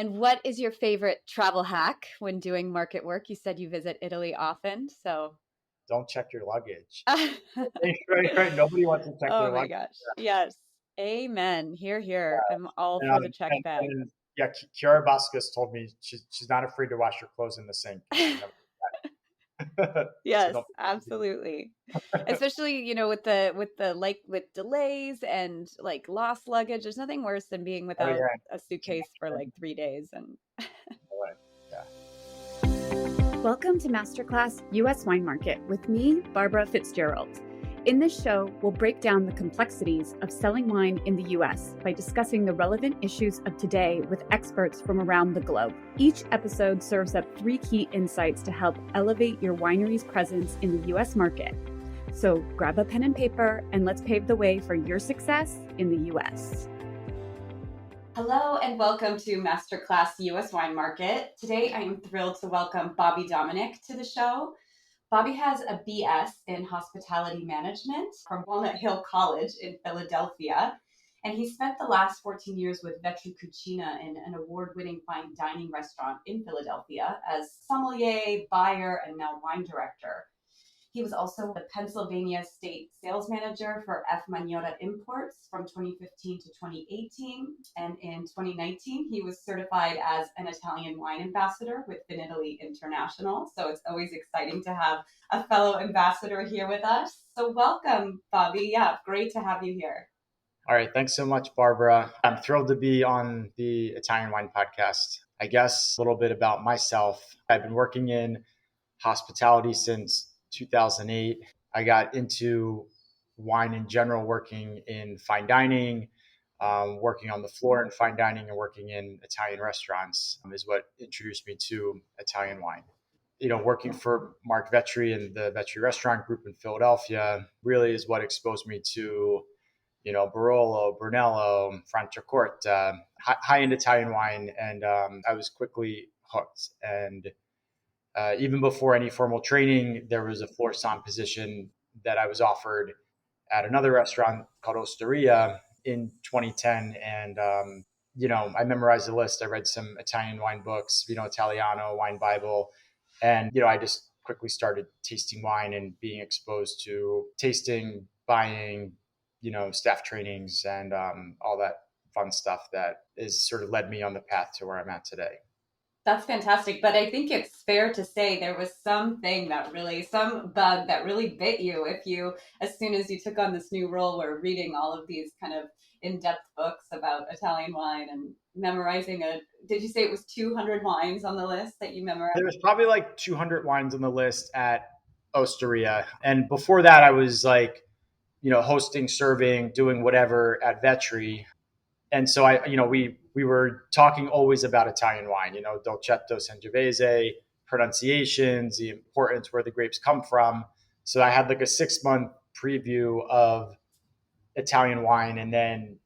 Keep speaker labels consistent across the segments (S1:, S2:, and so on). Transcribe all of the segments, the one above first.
S1: And what is your favorite travel hack when doing market work? You said you visit Italy often, so.
S2: Don't check your luggage.
S1: Oh
S2: Right. Nobody wants to check their
S1: my
S2: luggage.
S1: gosh. Yes. Amen. Here, here. I'm all for the checked bag.
S2: Yeah, Kiara Vasquez told me she's not afraid to wash your clothes in the sink. So
S1: Yes,
S2: don't.
S1: absolutely. Especially, with delays and like lost luggage. There's nothing worse than being
S2: Oh
S1: without
S2: yeah.
S1: a suitcase for like 3 days. And
S2: Yeah.
S1: welcome to Masterclass US Wine Market with me, Barbara Fitzgerald. In this show, we'll break down the complexities of selling wine in the US by discussing the relevant issues of today with experts from around the globe. Each episode serves up 3 key insights to help elevate your winery's presence in the US market. So grab a pen and paper and let's pave the way for your success in the US. Hello and welcome to Masterclass US Wine Market. Today I am thrilled to welcome Bobby Domenick to the show. Bobby has a BS in hospitality management from Walnut Hill College in Philadelphia, and he spent the last 14 years with Vetri in an award-winning fine dining restaurant in Philadelphia as sommelier, buyer, and now wine director. He was also the Pennsylvania State Sales Manager for F. Magnotta Imports from 2015 to 2018. And in 2019, he was certified as an Italian wine ambassador with Vinitaly International. So it's always exciting to have a fellow ambassador here with us. So welcome, Bobby. Yeah, great to have you here.
S2: All right. Thanks so much, Barbara. I'm thrilled to be on the Italian Wine Podcast. I guess a little bit about myself. I've been working in hospitality since 2008. I got into wine in general, working in fine dining, working on the floor in fine dining, and working in Italian restaurants is what introduced me to Italian wine. Working for Mark Vetri and the Vetri Restaurant Group in Philadelphia really is what exposed me to Barolo, Brunello, Franciacorta, high-end Italian wine. And I was quickly hooked. And even before any formal training, there was a floor som position that I was offered at another restaurant called Osteria in 2010. And, I memorized the list. I read some Italian wine books, Italiano, Wine Bible. And, I just quickly started tasting wine and being exposed to tasting, buying, staff trainings and all that fun stuff that is sort of led me on the path to where I'm at today.
S1: That's fantastic. But I think it's fair to say there was some bug that really bit you as soon as you took on this new role, were reading all of these kind of in-depth books about Italian wine and memorizing did you say it was 200 wines on the list that you memorized?
S2: There was probably like 200 wines on the list at Osteria. And before that, I was like, hosting, serving, doing whatever at Vetri. And so we were talking always about Italian wine, Dolcetto, Sangiovese, pronunciations, the importance, where the grapes come from. So I had like a 6-month preview of Italian wine. And then,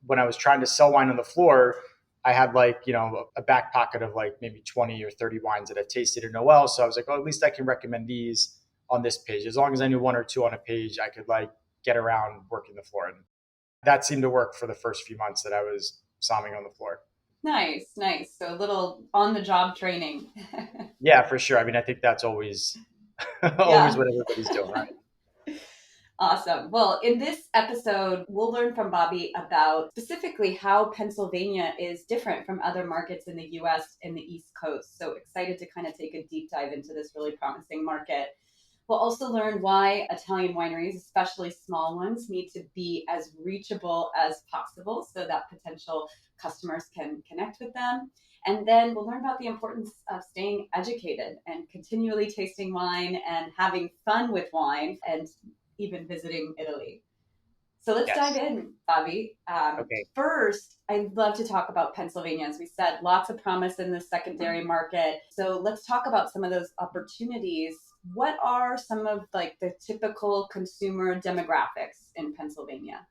S2: when I was trying to sell wine on the floor, I had like, a back pocket of like maybe 20 or 30 wines that I've tasted in OL. So I was like, oh, at least I can recommend these on this page. As long as I knew 1 or 2 on a page, I could like get around working the floor. And that seemed to work for the first few months that I was somming on the floor.
S1: Nice. So a little on the job training.
S2: Yeah, for sure. I mean, I think that's always what everybody's doing, right?
S1: Awesome. Well, in this episode, we'll learn from Bobby about specifically how Pennsylvania is different from other markets in the US and the East Coast. So excited to kind of take a deep dive into this really promising market. We'll also learn why Italian wineries, especially small ones, need to be as reachable as possible so that potential customers can connect with them. And then we'll learn about the importance of staying educated and continually tasting wine and having fun with wine and even visiting Italy. So let's dive in, Bobby.
S2: Okay.
S1: First, I'd love to talk about Pennsylvania. As we said, lots of promise in the secondary market. So let's talk about some of those opportunities. What are some of like the typical consumer demographics in Pennsylvania?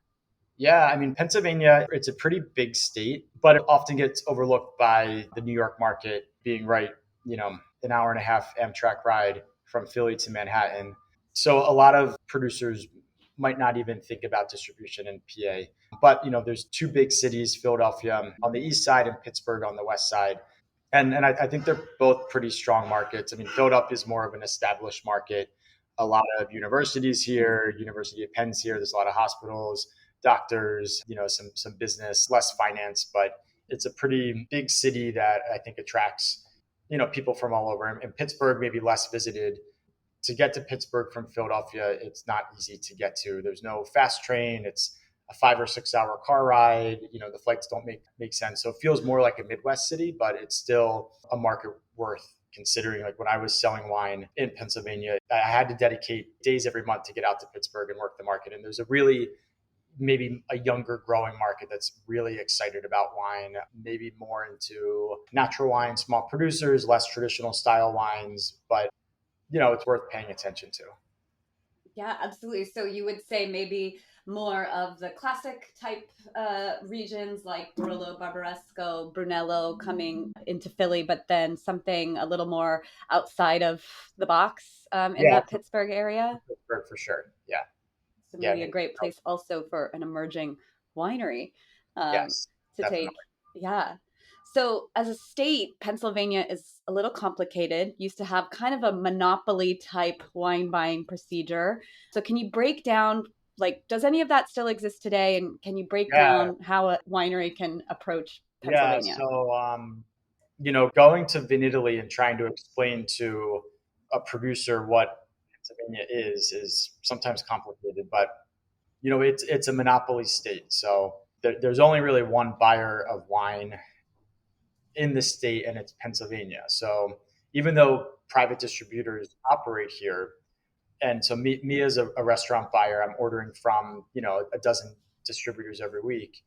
S2: Yeah, I mean, Pennsylvania, it's a pretty big state, but it often gets overlooked by the New York market being right, an hour and a half Amtrak ride from Philly to Manhattan. So a lot of producers might not even think about distribution in PA. But, there's two big cities, Philadelphia on the east side and Pittsburgh on the west side. And I think they're both pretty strong markets. I mean, Philadelphia is more of an established market. A lot of universities here, University of Penn's here. There's a lot of hospitals, doctors, some business, less finance, but it's a pretty big city that I think attracts, people from all over. And Pittsburgh, maybe less visited. To get to Pittsburgh from Philadelphia, it's not easy to get to. There's no fast train. It's a 5 or 6 hour car ride. The flights don't make sense. So it feels more like a Midwest city, but it's still a market worth considering. Like when I was selling wine in Pennsylvania, I had to dedicate days every month to get out to Pittsburgh and work the market. And there's maybe a younger growing market that's really excited about wine, maybe more into natural wine, small producers, less traditional style wines, but it's worth paying attention to.
S3: Yeah, absolutely. So you would say maybe more of the classic type regions like Barolo, Barbaresco, Brunello coming into Philly, but then something a little more outside of the box in that Pittsburgh area?
S2: Pittsburgh for sure, yeah.
S3: So maybe a great place also for an emerging winery
S2: yes,
S3: to
S2: definitely.
S3: take. Yeah. So as a state, Pennsylvania is a little complicated, used to have kind of a monopoly type wine buying procedure. So can you break down, does any of that still exist today? And can you break down how a winery can approach Pennsylvania?
S2: Yeah, so, going to Vinitaly and trying to explain to a producer what Pennsylvania is sometimes complicated, but, it's a monopoly state. So there's only really one buyer of wine in the state, and it's Pennsylvania. So even though private distributors operate here, and so me as a restaurant buyer, I'm ordering from, a dozen distributors every week.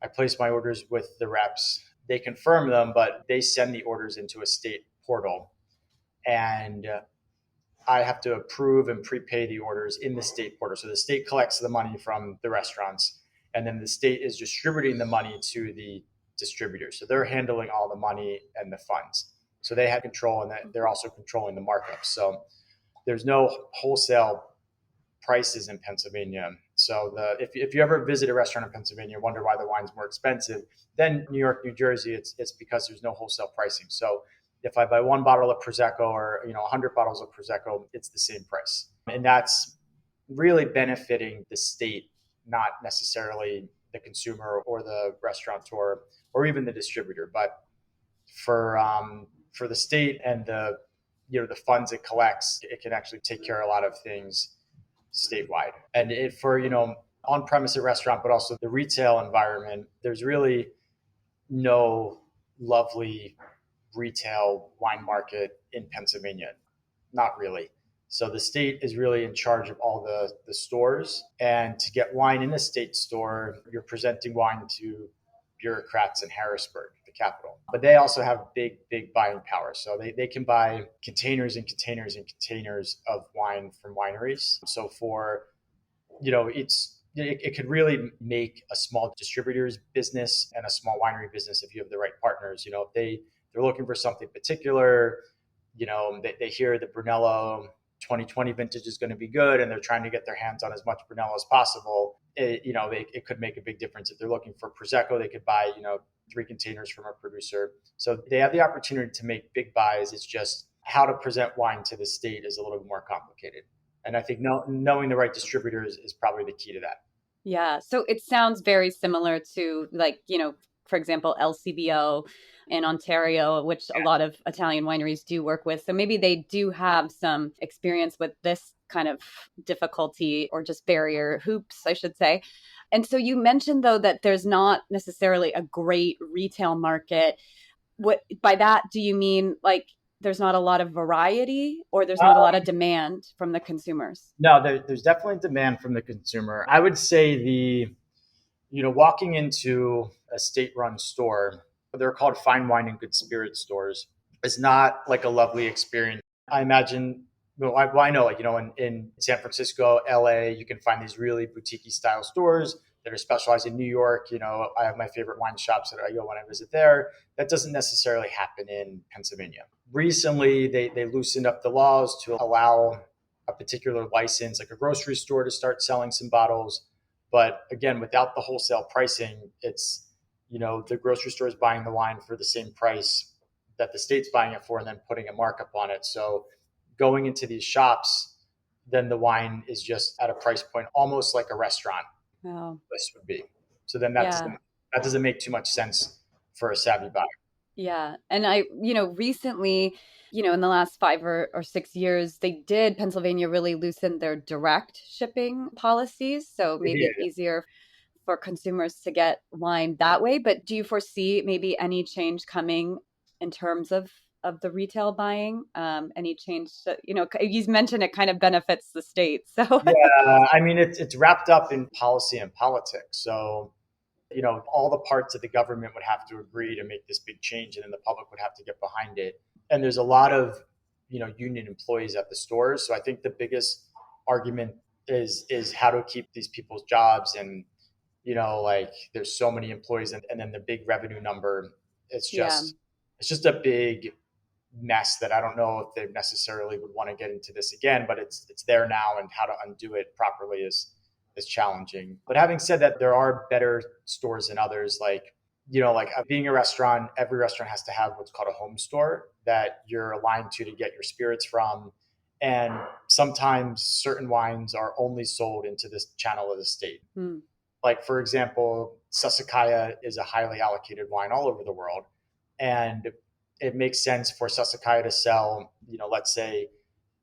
S2: I place my orders with the reps. They confirm them, but they send the orders into a state portal. And I have to approve and prepay the orders in the state portal. So the state collects the money from the restaurants, and then the state is distributing the money to the distributors. So they're handling all the money and the funds. So they have control, and they're also controlling the markups. So there's no wholesale prices in Pennsylvania. So if you ever visit a restaurant in Pennsylvania and wonder why the wine's more expensive than New York, New Jersey, it's because there's no wholesale pricing. So if I buy one bottle of Prosecco or 100 bottles of Prosecco, it's the same price. And that's really benefiting the state, not necessarily the consumer or the restaurateur or even the distributor. But for the state and the funds it collects, it can actually take care of a lot of things statewide. And for on-premise at restaurant, but also the retail environment, there's really no lovely retail wine market in Pennsylvania. Not really. So the state is really in charge of all the stores. And to get wine in a state store, you're presenting wine to bureaucrats in Harrisburg, the capital. But they also have big buying power. So they can buy containers and containers and containers of wine from wineries. So for, it could really make a small distributor's business and a small winery business if you have the right partners. If they're looking for something particular, they hear the Brunello 2020 vintage is going to be good, and they're trying to get their hands on as much Brunello as possible. It could make a big difference. If they're looking for Prosecco, they could buy 3 containers from a producer. So they have the opportunity to make big buys. It's just how to present wine to the state is a little bit more complicated. And I think knowing the right distributors is probably the key to that.
S3: Yeah. So it sounds very similar to for example, LCBO in Ontario, which a lot of Italian wineries do work with. So maybe they do have some experience with this kind of difficulty or just barrier hoops, I should say. And so you mentioned, though, that there's not necessarily a great retail market. What by that do you mean, there's not a lot of variety, or there's not a lot of demand from the consumers?
S2: No, there's definitely demand from the consumer. I would say walking into a state-run store, they're called fine wine and good spirit stores, is not like a lovely experience. I imagine, I know, in San Francisco, LA, you can find these really boutique style stores that are specialized in New York. I have my favorite wine shops that I go when I visit there. That doesn't necessarily happen in Pennsylvania. Recently, they loosened up the laws to allow a particular license, like a grocery store, to start selling some bottles. But again, without the wholesale pricing, it's, the grocery store is buying the wine for the same price that the state's buying it for and then putting a markup on it. So going into these shops, then the wine is just at a price point almost like a restaurant list would be. So then that doesn't make too much sense for a savvy buyer.
S3: Yeah. And I, recently, in the last 5 or 6 years, Pennsylvania really loosened their direct shipping policies. So maybe easier for consumers to get wine that way. But do you foresee maybe any change coming in terms of the retail buying? Any change that, you mentioned it kind of benefits the state. So
S2: yeah, I mean, it's wrapped up in policy and politics. So, all the parts of the government would have to agree to make this big change, and then the public would have to get behind it. And there's a lot of, union employees at the stores. So I think the biggest argument is how to keep these people's jobs. And, like there's so many employees, and then the big revenue number, it's just a big mess that I don't know if they necessarily would want to get into this again, but it's there now, and how to undo it properly is challenging. But having said that, there are better stores than others. Like, being a restaurant, every restaurant has to have what's called a home store that you're aligned to get your spirits from. And sometimes certain wines are only sold into this channel of the state. Like, for example, Sassicaia is a highly allocated wine all over the world. And it makes sense for Sassicaia to sell, let's say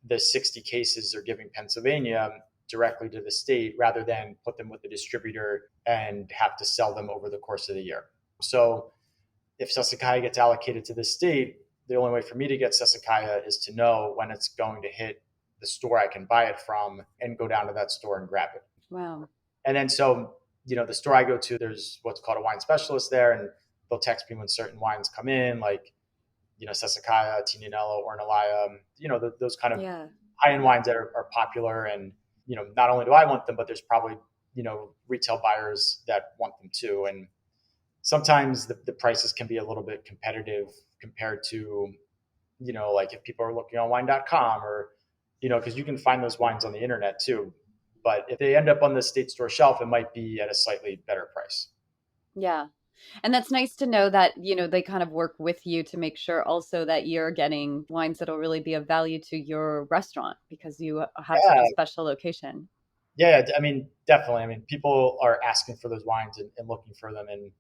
S2: the 60 cases they're giving Pennsylvania directly to the state, rather than put them with the distributor and have to sell them over the course of the year. So if Sassicaia gets allocated to the state, the only way for me to get Sassicaia is to know when it's going to hit the store I can buy it from and go down to that store and grab it.
S3: Wow.
S2: And then so, the store I go to, there's what's called a wine specialist there, and they'll text me when certain wines come in, like, Sassicaia, Tignanello, Ornellaia, those kind of high-end wines that are popular. And, not only do I want them, but there's probably, retail buyers that want them too. And sometimes the prices can be a little bit competitive compared to, like if people are looking on wine.com or, because you can find those wines on the internet too. But if they end up on the state store shelf, it might be at a slightly better price.
S3: Yeah. And that's nice to know that, they kind of work with you to make sure also that you're getting wines that'll really be of value to your restaurant because you have such a special location.
S2: Yeah, I mean, definitely. I mean, people are asking for those wines and looking for them. And,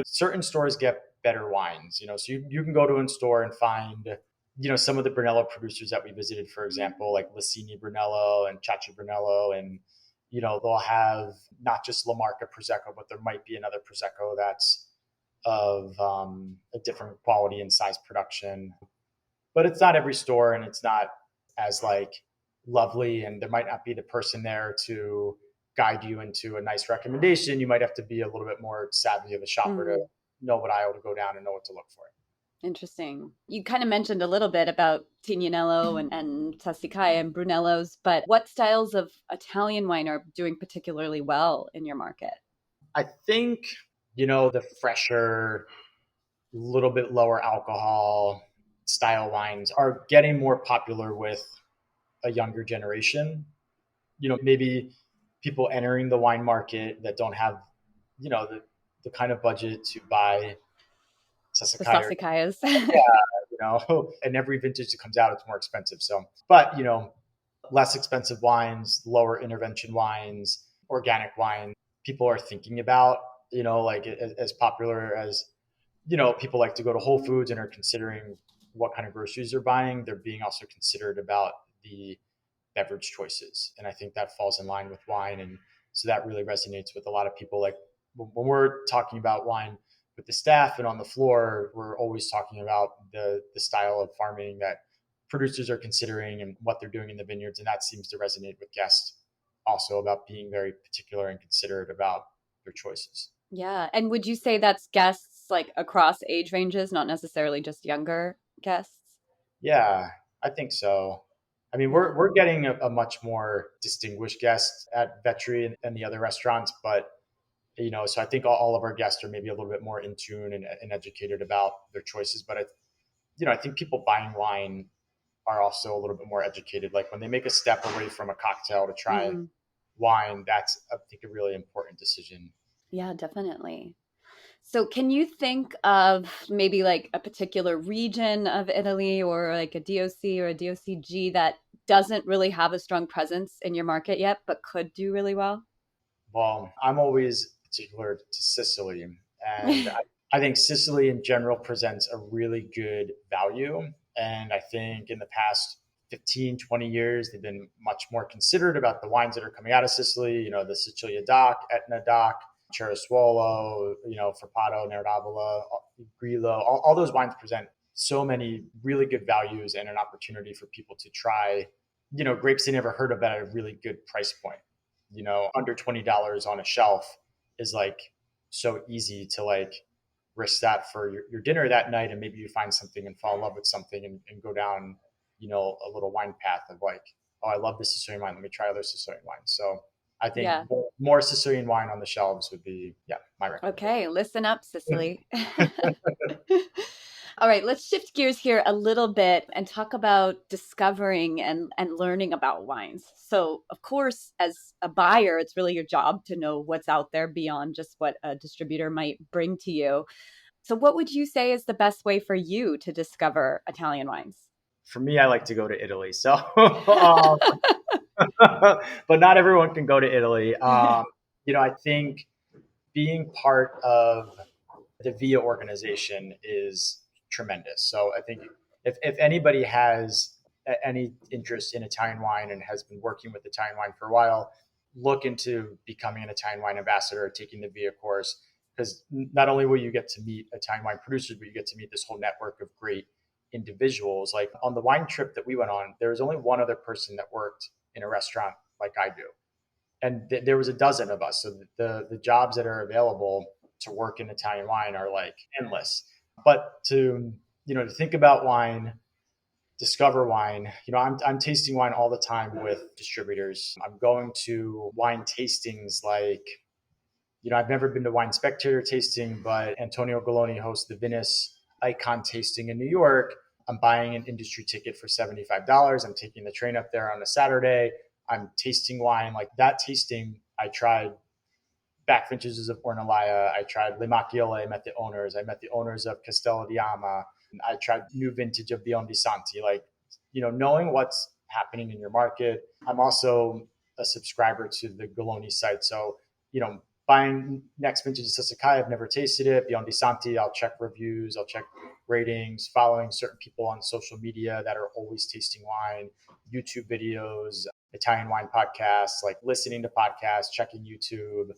S2: certain stores get better wines, so you can go to a store and find, some of the Brunello producers that we visited, for example, like Lacini Brunello and Chachi Brunello. And, they'll have not just La Marca Prosecco, but there might be another Prosecco that's of a different quality and size production. But it's not every store, and it's not as like lovely, and there might not be the person there to guide you into a nice recommendation. You might have to be a little bit more savvy of a shopper to know what aisle to go down and know what to look for.
S3: Interesting. You kind of mentioned a little bit about Tignanello and Sassicaia and Brunellos, but what styles of Italian wine are doing particularly well in your market?
S2: I think, the fresher, little bit lower alcohol style wines are getting more popular with a younger generation. Maybe people entering the wine market that don't have, the kind of budget to buy
S3: Sassicaias.
S2: And every vintage that comes out, it's more expensive. So, but, less expensive wines, lower intervention wines, organic wine, people are thinking about, like as popular as, people like to go to Whole Foods and are considering what kind of groceries they're buying. They're being also considered about the beverage choices. And I think that falls in line with wine. And so that really resonates with a lot of people. Like when we're talking about wine with the staff and on the floor, we're always talking about the style of farming that producers are considering and what they're doing in the vineyards. And that seems to resonate with guests also, about being very particular and considerate about their choices.
S3: Yeah. And would you say that's guests like across age ranges, not necessarily just younger guests?
S2: Yeah, I think so. I mean, we're getting a much more distinguished guest at Vetri and the other restaurants, but so I think all of our guests are maybe a little bit more in tune and educated about their choices. But I think people buying wine are also a little bit more educated. Like when they make a step away from a cocktail to try
S3: Mm-hmm.
S2: wine, that's, I think, a really important decision.
S3: Yeah, definitely. So can you think of maybe like a particular region of Italy or like a DOC or a DOCG that doesn't really have a strong presence in your market yet, but could do really well?
S2: Well, I'm always particular to Sicily, and I think Sicily in general presents a really good value. And I think in the past 15, 20 years, they've been much more considered about the wines that are coming out of Sicily, the Sicilia DOC, Etna DOC, Cereszuolo, Frappato, Neradavola, Grillo, all those wines present so many really good values and an opportunity for people to try, grapes they never heard of at a really good price point. Under $20 on a shelf is like so easy to like risk that for your dinner that night. And maybe you find something and fall in love with something and go down, a little wine path of like, oh, I love this Sicilian wine. Let me try other Sicilian wine. So I think
S3: Yeah.
S2: more Sicilian wine on the shelves would be, my recommendation.
S3: Okay, listen up, Sicily. All right, let's shift gears here a little bit and talk about discovering and learning about wines. So, of course, as a buyer, it's really your job to know what's out there beyond just what a distributor might bring to you. So, what would you say is the best way for you to discover Italian wines?
S2: For me, I like to go to Italy. So, but not everyone can go to Italy. I think being part of the VIA organization is tremendous. So I think if anybody has any interest in Italian wine and has been working with Italian wine for a while, look into becoming an Italian wine ambassador, taking the VIA course, because not only will you get to meet Italian wine producers, but you get to meet this whole network of great individuals. Like on the wine trip that we went on, there was only one other person that worked in a restaurant like I do. And there was a dozen of us. So the jobs that are available to work in Italian wine are like endless. But to think about wine, discover wine. I'm tasting wine all the time with distributors. I'm going to wine tastings like, I've never been to wine spectator tasting, but Antonio Galloni hosts the Venice Icon tasting in New York. I'm buying an industry ticket for $75. I'm taking the train up there on a Saturday. I'm tasting wine. Like that tasting, I tried back vintages of Ornellaia. I tried Le Macchiole. I met the owners. I met the owners of Castello di Ama. I tried new vintage of Biondisanti. Like, knowing what's happening in your market. I'm also a subscriber to the Galloni site. So, buying next vintage of Sassicaia, I've never tasted it. Biondisanti, I'll check reviews. I'll check ratings, following certain people on social media that are always tasting wine, YouTube videos, Italian wine podcasts, like listening to podcasts, checking YouTube,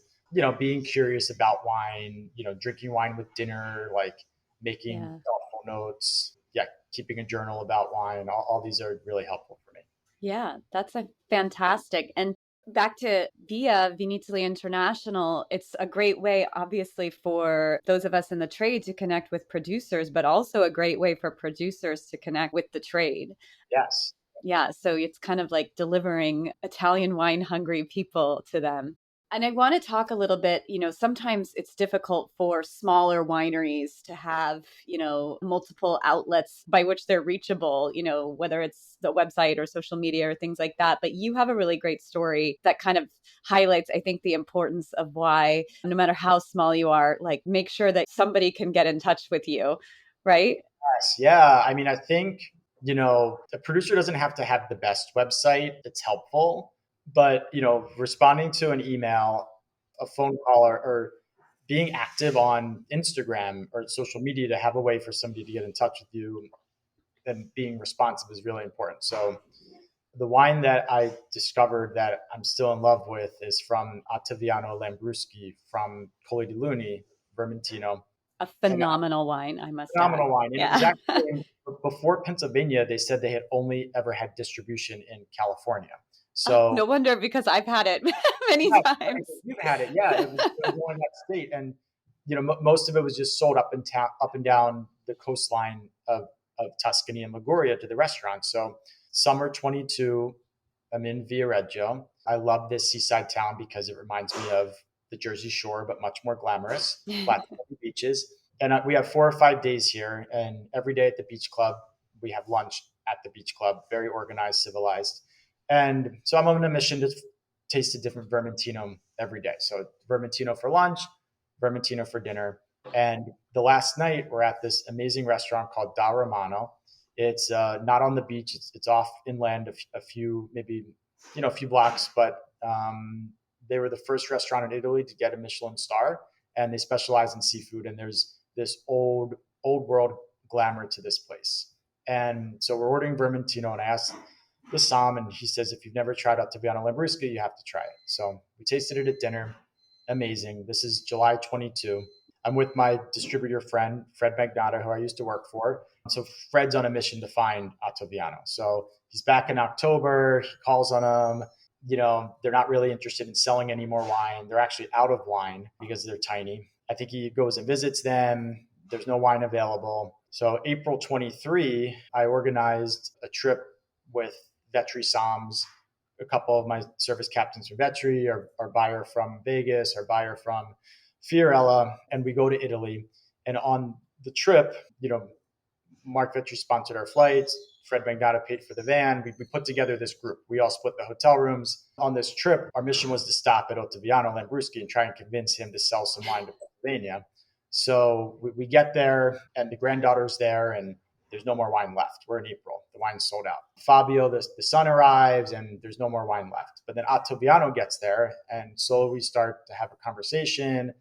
S2: being curious about wine, drinking wine with dinner, like making thoughtful notes, keeping a journal about wine. All these are really helpful for me.
S3: Yeah, that's a fantastic. And back to VIA, Vinitaly International, it's a great way, obviously, for those of us in the trade to connect with producers, but also a great way for producers to connect with the trade.
S2: Yes.
S3: Yeah, so it's kind of like delivering Italian wine hungry people to them. And I want to talk a little bit, sometimes it's difficult for smaller wineries to have, multiple outlets by which they're reachable, whether it's the website or social media or things like that. But you have a really great story that kind of highlights, I think, the importance of why, no matter how small you are, like make sure that somebody can get in touch with you, right?
S2: Yes. Yeah. I mean, I think, a producer doesn't have to have the best website. It's helpful. But, responding to an email, a phone call, or being active on Instagram or social media to have a way for somebody to get in touch with you and being responsive is really important. So the wine that I discovered that I'm still in love with is from Ottaviano Lambruschi from Colli di Luni, Vermentino.
S3: A phenomenal wine, I must
S2: Phenomenal
S3: add.
S2: wine. And
S3: Yeah.
S2: it was actually, before Pennsylvania, they said they had only ever had distribution in California. So
S3: no wonder, because I've had it many times.
S2: You've had it, yeah. It was only that state, and most of it was just sold up and down the coastline of Tuscany and Liguria to the restaurants. So summer 22, I'm in Viareggio. I love this seaside town because it reminds me of the Jersey Shore, but much more glamorous. Flat beaches, and we have 4 or 5 days here. And every day at the beach club, we have lunch at the beach club, very organized, civilized. And so I'm on a mission to taste a different Vermentino every day. So Vermentino for lunch, Vermentino for dinner. And the last night we're at this amazing restaurant called Da Romano. It's not on the beach. It's off inland a few, maybe, a few blocks, but they were the first restaurant in Italy to get a Michelin star, and they specialize in seafood. And there's this old world glamour to this place. And so we're ordering Vermentino, and I asked the Som, and he says, if you've never tried Ottaviano Lambrusco, you have to try it. So we tasted it at dinner. Amazing. This is July 22. I'm with my distributor friend, Fred Magnatta, who I used to work for. So Fred's on a mission to find Ottaviano. So he's back in October. He calls on them. They're not really interested in selling any more wine. They're actually out of wine because they're tiny. I think he goes and visits them. There's no wine available. So April 23, I organized a trip with Vetri Soms, a couple of my service captains from Vetri, our buyer from Vegas, our buyer from Fiorella, and we go to Italy. And on the trip, Mark Vetri sponsored our flights. Fred Magnatta paid for the van. We put together this group. We all split the hotel rooms. On this trip, our mission was to stop at Ottaviano Lambrusco and try and convince him to sell some wine to Pennsylvania. So we get there, and the granddaughter's there, and there's no more wine left. We're in April. The wine's sold out. Fabio, the son, arrives, and there's no more wine left. But then Ottaviano gets there, and so we start to have a conversation,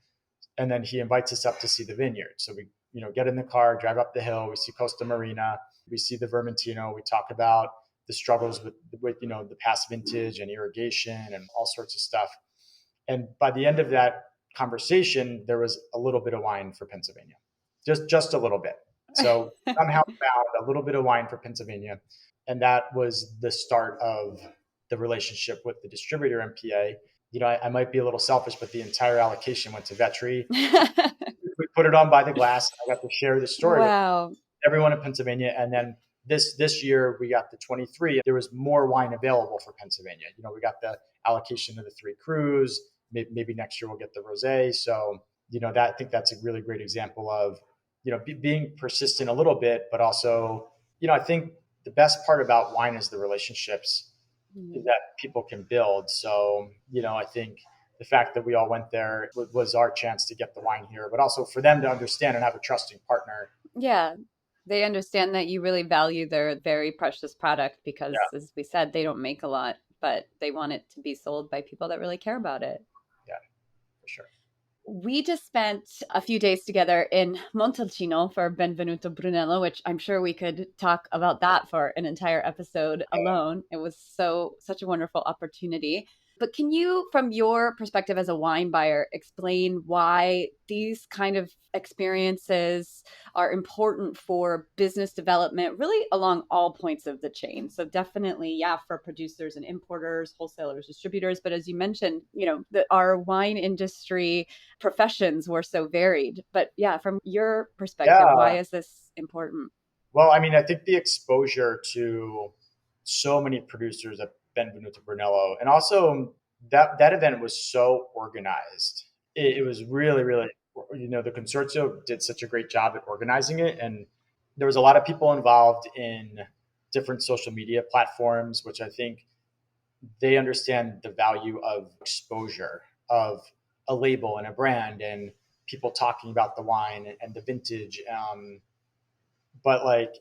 S2: and then he invites us up to see the vineyard. So we get in the car, drive up the hill. We see Costa Marina. We see the Vermentino. We talk about the struggles with the past vintage and irrigation and all sorts of stuff. And by the end of that conversation, there was a little bit of wine for Pennsylvania, just a little bit. So somehow found a little bit of wine for Pennsylvania. And that was the start of the relationship with the distributor MPA. I might be a little selfish, but the entire allocation went to Vetri. We put it on by the glass. I got to share the story with everyone in Pennsylvania. And then this year we got the 23. There was more wine available for Pennsylvania. We got the allocation of the 3 crus. Maybe next year we'll get the rosé. So, I think that's a really great example of, being persistent a little bit, but also, I think the best part about wine is the relationships that people can build. So, I think the fact that we all went there was our chance to get the wine here, but also for them to understand and have a trusting partner.
S3: Yeah. They understand that you really value their very precious product because, as we said, they don't make a lot, but they want it to be sold by people that really care about it.
S2: Yeah, for sure.
S3: We just spent a few days together in Montalcino for Benvenuto Brunello, which I'm sure we could talk about that for an entire episode alone. It was such a wonderful opportunity. But can you, from your perspective as a wine buyer, explain why these kind of experiences are important for business development, really along all points of the chain? So definitely, for producers and importers, wholesalers, distributors. But as you mentioned, our wine industry professions were so varied. But from your perspective, why is this important?
S2: Well, I think the exposure to so many producers at Benvenuto Brunello, and also that event was so organized. It was really, really, the consortio did such a great job at organizing it, and there was a lot of people involved in different social media platforms, which I think they understand the value of exposure of a label and a brand and people talking about the wine and the vintage. But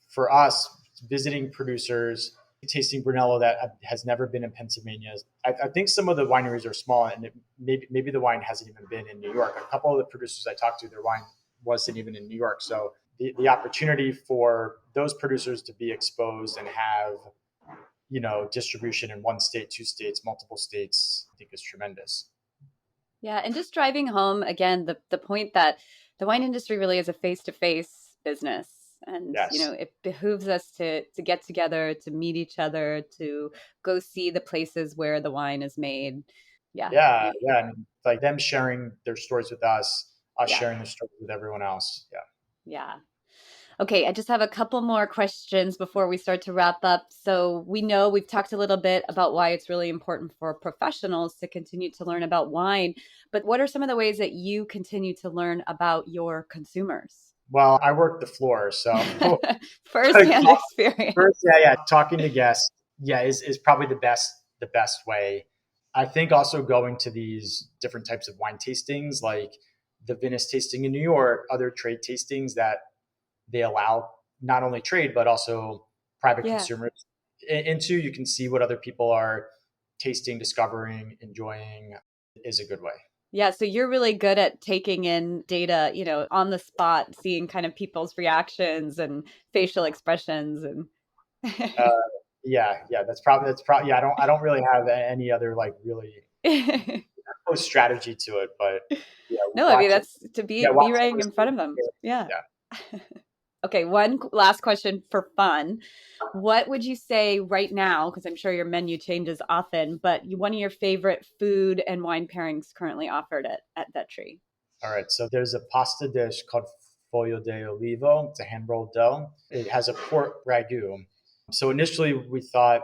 S2: for us, visiting producers, tasting Brunello that has never been in Pennsylvania. I think some of the wineries are small, and maybe the wine hasn't even been in New York. A couple of the producers I talked to, their wine wasn't even in New York. So the opportunity for those producers to be exposed and have, distribution in one state, 2 states, multiple states, I think is tremendous.
S3: Yeah. And just driving home, again, the point that the wine industry really is a face-to-face business. And, it behooves us to get together, to meet each other, to go see the places where the wine is made. Yeah.
S2: And like them sharing their stories with us sharing their stories with everyone else.
S3: Yeah. Okay. I just have a couple more questions before we start to wrap up. So we've talked a little bit about why it's really important for professionals to continue to learn about wine, but what are some of the ways that you continue to learn about your consumers?
S2: Well, I work the floor, so
S3: First-hand experience.
S2: first, talking to guests, is probably the best way. I think also going to these different types of wine tastings, like the Venice tasting in New York, other trade tastings that they allow not only trade but also private
S3: Yeah.
S2: consumers into. You can see what other people are tasting, discovering, enjoying, is a good way.
S3: Yeah, so you're really good at taking in data, on the spot, seeing kind of people's reactions and facial expressions and
S2: Uh, that's probably yeah. I don't really have any other like really close strategy to it, but yeah,
S3: No, I mean
S2: watching
S3: that's to be
S2: watching
S3: right in front of them. Yeah.
S2: yeah.
S3: Okay, one last question for fun. What would you say right now, because I'm sure your menu changes often, but one of your favorite food and wine pairings currently offered at Vetri?
S2: All right, so there's a pasta dish called Foglio di Olivo. It's a hand rolled dough. It has a pork ragu. So initially we thought,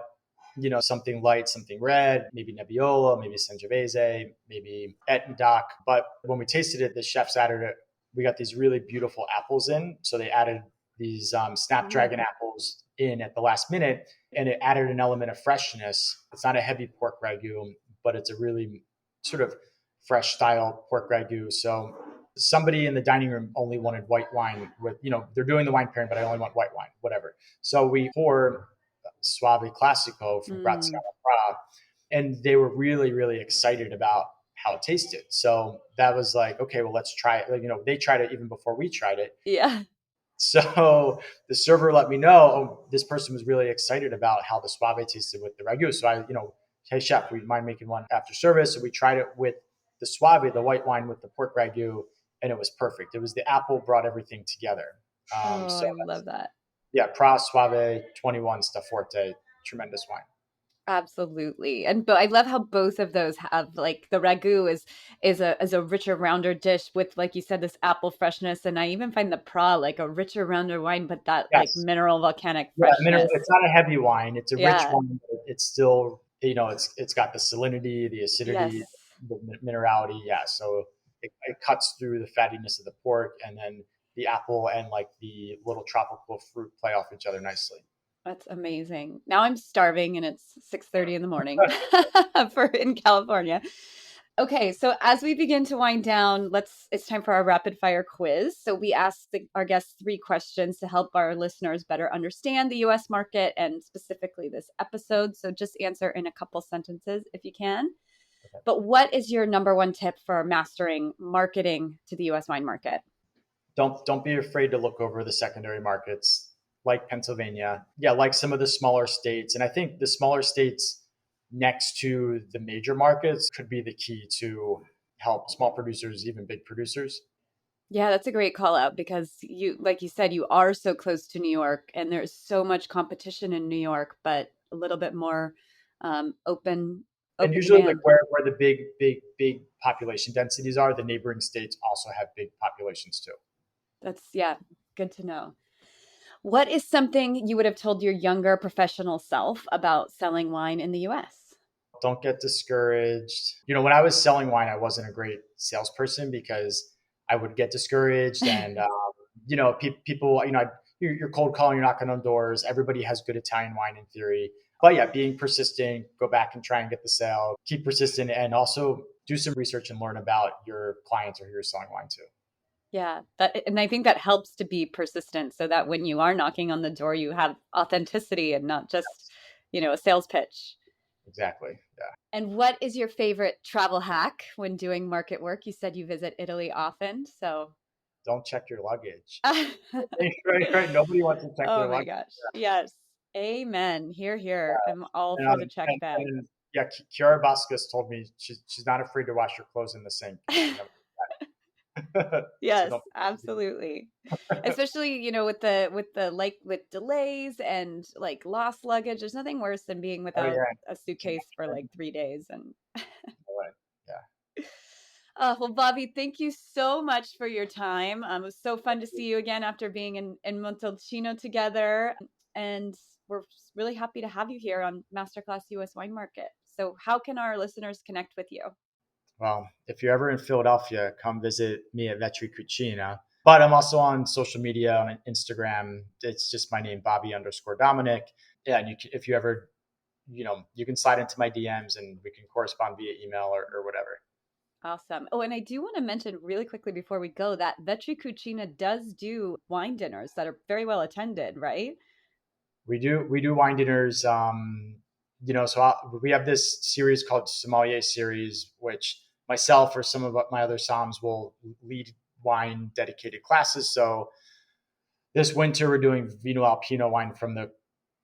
S2: something light, something red, maybe Nebbiolo, maybe Sangiovese, maybe Et and Doc. But when we tasted it, the chefs added it. We got these really beautiful apples in. So they added these Snapdragon apples in at the last minute, and it added an element of freshness. It's not a heavy pork ragu, but it's a really sort of fresh style pork ragu. So somebody in the dining room only wanted white wine with, they're doing the wine pairing, but I only want white wine, whatever. So we pour Soave Classico from Graziano Pra, and they were really, really excited about how it tasted. So that was like, okay, well, let's try it. Like, they tried it even before we tried it.
S3: Yeah.
S2: So the server let me know, this person was really excited about how the Soave tasted with the ragu. So I, hey chef, would you mind making one after service? So we tried it with the Soave, the white wine with the pork ragu, and it was perfect. It was the apple brought everything together.
S3: I love that.
S2: Yeah, Pra Soave 21 Staforte, tremendous wine.
S3: Absolutely. But I love how both of those have like the ragu is a richer, rounder dish with, like you said, this apple freshness. And I even find the pra like a richer, rounder wine, but that like mineral volcanic freshness.
S2: It's not a heavy wine. It's a rich wine. But it's still, it's got the salinity, the acidity, the minerality. Yeah. So it cuts through the fattiness of the pork, and then the apple and like the little tropical fruit play off each other nicely.
S3: That's amazing. Now I'm starving and it's 6:30 in the morning in California. Okay, so as we begin to wind down, it's time for our rapid fire quiz. So we ask our guests 3 questions to help our listeners better understand the US market and specifically this episode. So just answer in a couple sentences if you can. Okay. But what is your number 1 tip for mastering marketing to the US wine market?
S2: Don't be afraid to look over the secondary markets, like Pennsylvania. Yeah, like some of the smaller states. And I think the smaller states next to the major markets could be the key to help small producers, even big producers.
S3: Yeah, that's a great call out because like you said, you are so close to New York and there's so much competition in New York, but a little bit more open.
S2: And usually like where the big population densities are, the neighboring states also have big populations too.
S3: That's, good to know. What is something you would have told your younger professional self about selling wine in the US?
S2: Don't get discouraged. When I was selling wine, I wasn't a great salesperson because I would get discouraged and, people, you're cold calling, you're knocking on doors. Everybody has good Italian wine in theory. But yeah, being persistent, go back and try and get the sale, keep persistent, and also do some research and learn about your clients or who you're selling wine to.
S3: Yeah, and I think that helps to be persistent so that when you are knocking on the door, you have authenticity and not just, a sales pitch.
S2: Exactly. Yeah.
S3: And what is your favorite travel hack when doing market work? You said you visit Italy often, so.
S2: Don't check your luggage. right. Nobody wants to check their luggage.
S3: Oh my gosh. Yes. Amen. Here. Yeah. I'm all for the check bag.
S2: Chiara Bascos told me she's not afraid to wash your clothes in the sink.
S3: Yes, absolutely. Especially, with delays and like lost luggage. There's nothing worse than being without a suitcase for like 3 days. And well, Bobby, thank you so much for your time. It was so fun to see you again after being in Montalcino together. And we're really happy to have you here on Masterclass US Wine Market. So how can our listeners connect with you?
S2: Well, if you're ever in Philadelphia, come visit me at Vetri Cucina. But I'm also on social media, on Instagram. It's just my name, Bobby_Domenick. Yeah, and if you ever, you can slide into my DMs and we can correspond via email or whatever.
S3: Awesome. Oh, and I do want to mention really quickly before we go that Vetri Cucina does do wine dinners that are very well attended, right?
S2: We do wine dinners. We have this series called Sommelier Series, which myself or some of my other somms will lead wine dedicated classes. So this winter we're doing Vino Alpino wine from the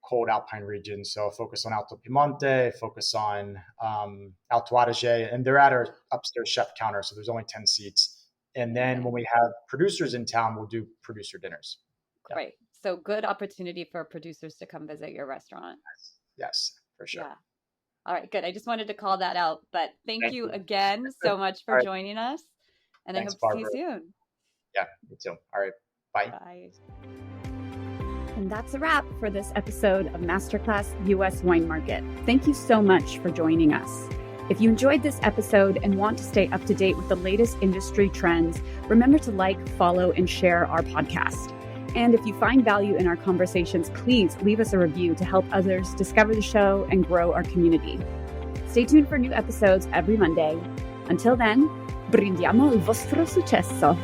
S2: cold Alpine region. So focus on Alto Piemonte, focus on Alto Adige, and they're at our upstairs chef counter. So there's only 10 seats. And then when we have producers in town, we'll do producer dinners.
S3: Great. Yeah. So good opportunity for producers to come visit your restaurant.
S2: Yes, for sure.
S3: Yeah. All right, good. I just wanted to call that out, but thank you again so much for joining us. And thanks, I hope Barbara. To see you soon.
S2: Yeah, me too. All right. Bye.
S3: Bye.
S1: And that's a wrap for this episode of Masterclass US Wine Market. Thank you so much for joining us. If you enjoyed this episode and want to stay up to date with the latest industry trends, remember to like, follow, and share our podcast. And if you find value in our conversations, please leave us a review to help others discover the show and grow our community. Stay tuned for new episodes every Monday. Until then, brindiamo il vostro successo.